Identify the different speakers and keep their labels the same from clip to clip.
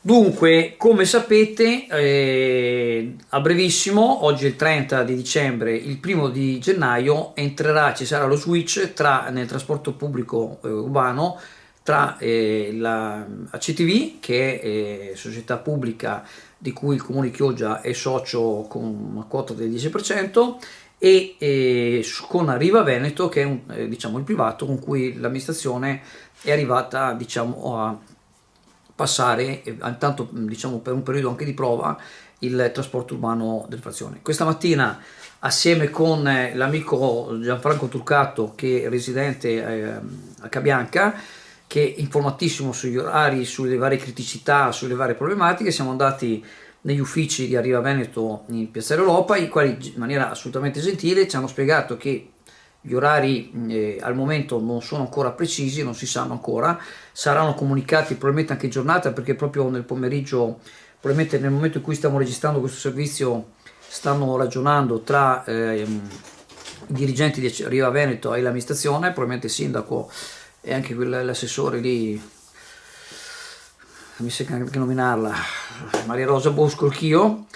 Speaker 1: Dunque, come sapete, a brevissimo, oggi è il 30 di dicembre, il primo di gennaio ci sarà lo switch nel trasporto pubblico urbano tra la ACTV, che è società pubblica di cui il Comune di Chioggia è socio con una quota del 10%, e con Arriva Veneto, che è diciamo, il privato con cui l'amministrazione è arrivata, diciamo, a passare, intanto diciamo per un periodo anche di prova, il trasporto urbano delle frazioni. Questa mattina, assieme con l'amico Gianfranco Turcato, che è residente a Cabianca, che è informatissimo sugli orari, sulle varie criticità, sulle varie problematiche, siamo andati negli uffici di Arriva Veneto in Piazzale Europa, i quali in maniera assolutamente gentile ci hanno spiegato che gli orari al momento non sono ancora precisi, non si sanno ancora, saranno comunicati probabilmente anche in giornata, perché proprio nel pomeriggio, probabilmente nel momento in cui stiamo registrando questo servizio, stanno ragionando tra i dirigenti di Arriva Veneto e l'amministrazione, probabilmente il sindaco e anche l'assessore lì, mi sa anche nominarla, Maria Rosa Bosco-Chio,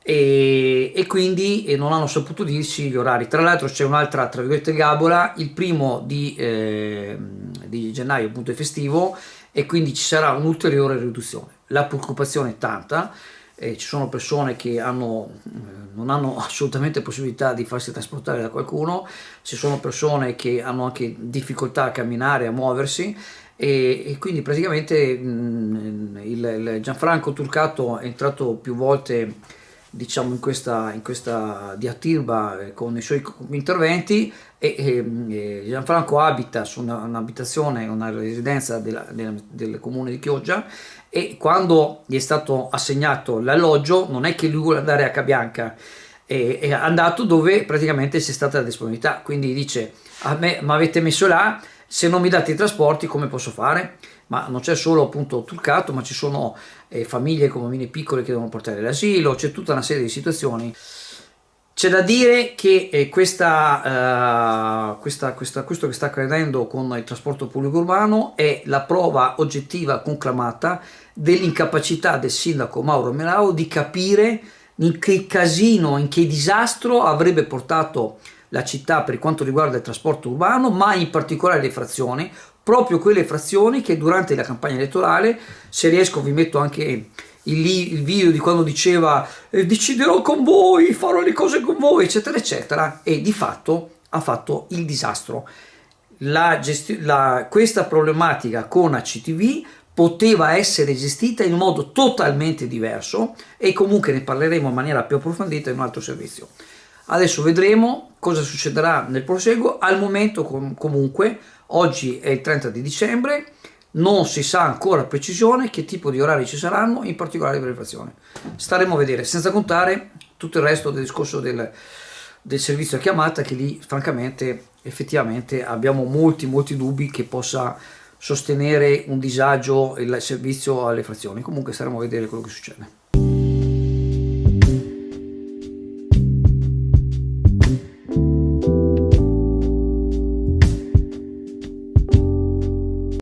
Speaker 1: e quindi non hanno saputo dirci gli orari. Tra l'altro c'è un'altra, tra virgolette, gabola: il primo di gennaio appunto è festivo, e quindi ci sarà un'ulteriore riduzione. La preoccupazione è tanta, ci sono persone che non hanno assolutamente possibilità di farsi trasportare da qualcuno, ci sono persone che hanno anche difficoltà a camminare, a muoversi, e quindi praticamente il Gianfranco Turcato è entrato più volte, diciamo, in questa diatriba con i suoi interventi, e Gianfranco abita su un'abitazione, una residenza del comune di Chioggia, e quando gli è stato assegnato l'alloggio non è che lui vuole andare a Cabianca, è andato dove praticamente c'è stata la disponibilità, quindi dice: a me mi avete messo là, se non mi date i trasporti come posso fare? Ma non c'è solo appunto Turcato, ma ci sono famiglie con bambini piccoli che devono portare l'asilo, c'è tutta una serie di situazioni. C'è da dire che questo che sta accadendo con il trasporto pubblico urbano è la prova oggettiva conclamata dell'incapacità del sindaco Mauro Melao di capire in che casino, in che disastro avrebbe portato la città per quanto riguarda il trasporto urbano, ma in particolare le frazioni, proprio quelle frazioni che durante la campagna elettorale, se riesco vi metto anche il video di quando diceva deciderò con voi, farò le cose con voi, eccetera eccetera, e di fatto ha fatto il disastro. Questa problematica con ACTV poteva essere gestita in modo totalmente diverso, e comunque ne parleremo in maniera più approfondita in un altro servizio. Adesso vedremo cosa succederà nel proseguo. Al momento comunque oggi è il 30 di dicembre, non si sa ancora a precisione che tipo di orari ci saranno, in particolare per le frazioni. Staremo a vedere, senza contare tutto il resto del discorso del servizio a chiamata, che lì francamente effettivamente abbiamo molti dubbi che possa sostenere un disagio il servizio alle frazioni. Comunque staremo a vedere quello che succede.